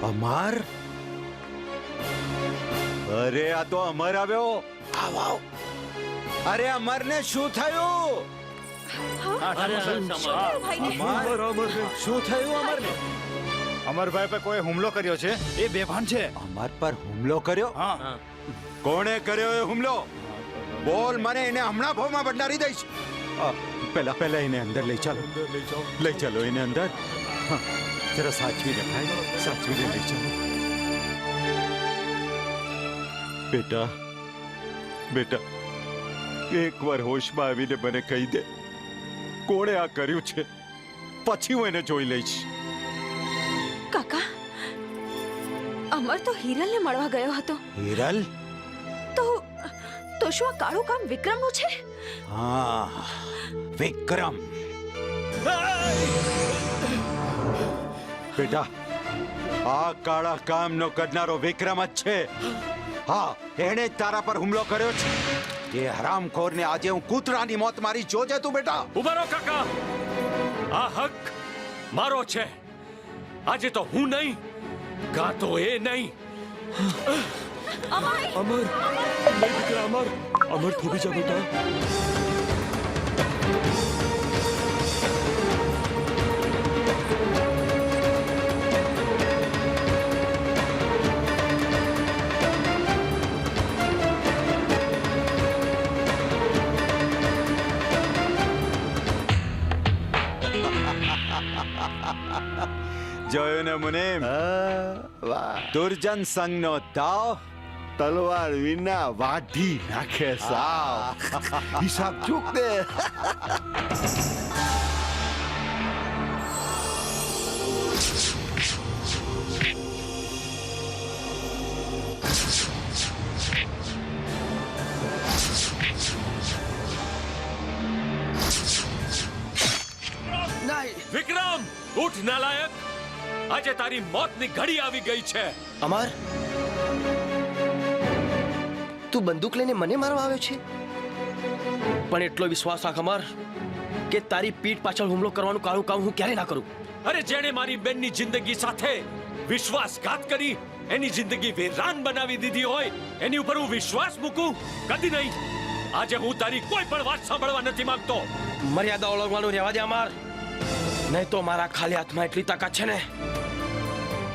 અમર? અરે આ તો અમર આવ્યો. આવ આવ. અરે અમરને શું થયું? શું થયું અમરને? અમરભાઈ પર કોઈ હુમલો કર્યો છે. એ બેભાન છે. અમર પર હુમલો કર્યો? હા. કોણે કર્યો એ હુમલો? બોલ મને, એને હમણાં ભોમાં બદલાવી દઈશ. પહેલા એને અંદર લઈ ચાલો. લઈ ચાલો એને અંદર. હા, જરા સાચવીને ભાઈ, સાચવીને લઈ ચાલો. બેટા બેટા, એકવાર હોશમાં આવીને મને કહી દે કોણે આ કર્યું છે, પછી હું એને જોઈ લઈશ. કાકા, અમર તો હિરલને મળવા ગયો હતો. હિરલ? તો શું આ કાળું કામ વિક્રમનું છે? હા, વિક્રમ. બેટા, આ કાળા કામનો કરનારો વિક્રમ જ છે. હા, એણે જ તારા પર હુમલો કર્યો છે. એ હરામખોરને આજે હું કૂતરાની મોત મારી. જોજે તું બેટા. ઉભા રહો કાકા. આ હક મારો છે. આજે તો હું નહીં, કાં તો એ નહીં. અમર! અમર, નહીં દીકરા અમર. અમર થોભી જા બેટા. જોયું ને મુનિમ? દુર્જન સંઘનો દાવ તલવાર વિના વાઢી નાખે સાવ. હિસાબ ચૂક દે. વિક્રમ, ઉઠ નાલાયક. આજે તારી મોતની ઘડી આવી ગઈ છે. અમર, તું બંદૂક લઈને મને મારવા આવ્યો છે? પણ એટલો વિશ્વાસ રાખ અમર, કે તારી પીઠ પાછળ હુમલો કરવાનું કાળું કામ હું ક્યારે ના કરું. અરે, જેણે મારી બેનની જિંદગી સાથે વિશ્વાસઘાત કરી, એની જિંદગી વેરાન બનાવી દીધી હોય, એની ઉપર હું વિશ્વાસ મૂકું? કદી નહીં. આજે હું તારી કોઈ પણ વાત સાંભળવા નથી માંગતો. મર્યાદા ઓળંગવાનું રહેવા દે અમર, નહીં તો મારા ખાલી હાથમાં એટલી તાકાત છે ને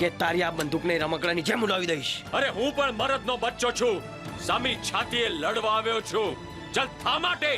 કે તારી આ બંદૂકને રમકડાની જેમ ઉડાવી દઈશ. અરે, હું પણ મરદનો બચ્ચો છું. સામી છાતીએ લડવા આવ્યો છું. ચલ થા માટે.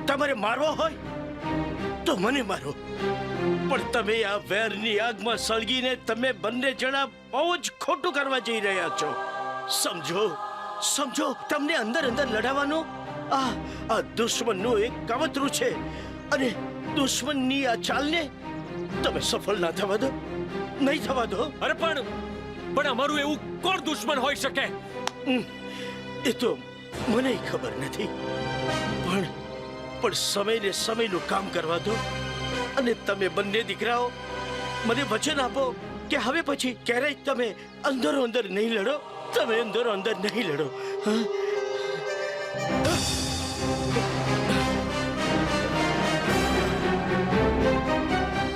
તમારે મારવો હોય તો મને મારો, પણ તમે આ વેરની આગમાં સળગીને તમે બંને જણા બહુ જ ખોટું કરવા જઈ રહ્યા છો. સમજો સમજો, તમને અંદર અંદર લડાવવાનો આ દુશ્મનનું એક કાવતરું છે, અને દુશ્મનની આ ચાલને તમે સફળ ના થવા દો, નહીં થવા દો. અરે પણ અમારું એવું કોણ દુશ્મન હોઈ શકે? એ તો મને ખબર નથી, પણ સમયને સમયનું કામ કરવા દો. અને તમે બંને દીકરાઓ મને વચન આપો કે હવે પછી ક્યારેય તમે અંદરો અંદર નહીં લડો. તમે અંદરો અંદર નહીં લડો.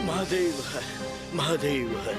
મહાદેવ હર, મહાદેવ હર.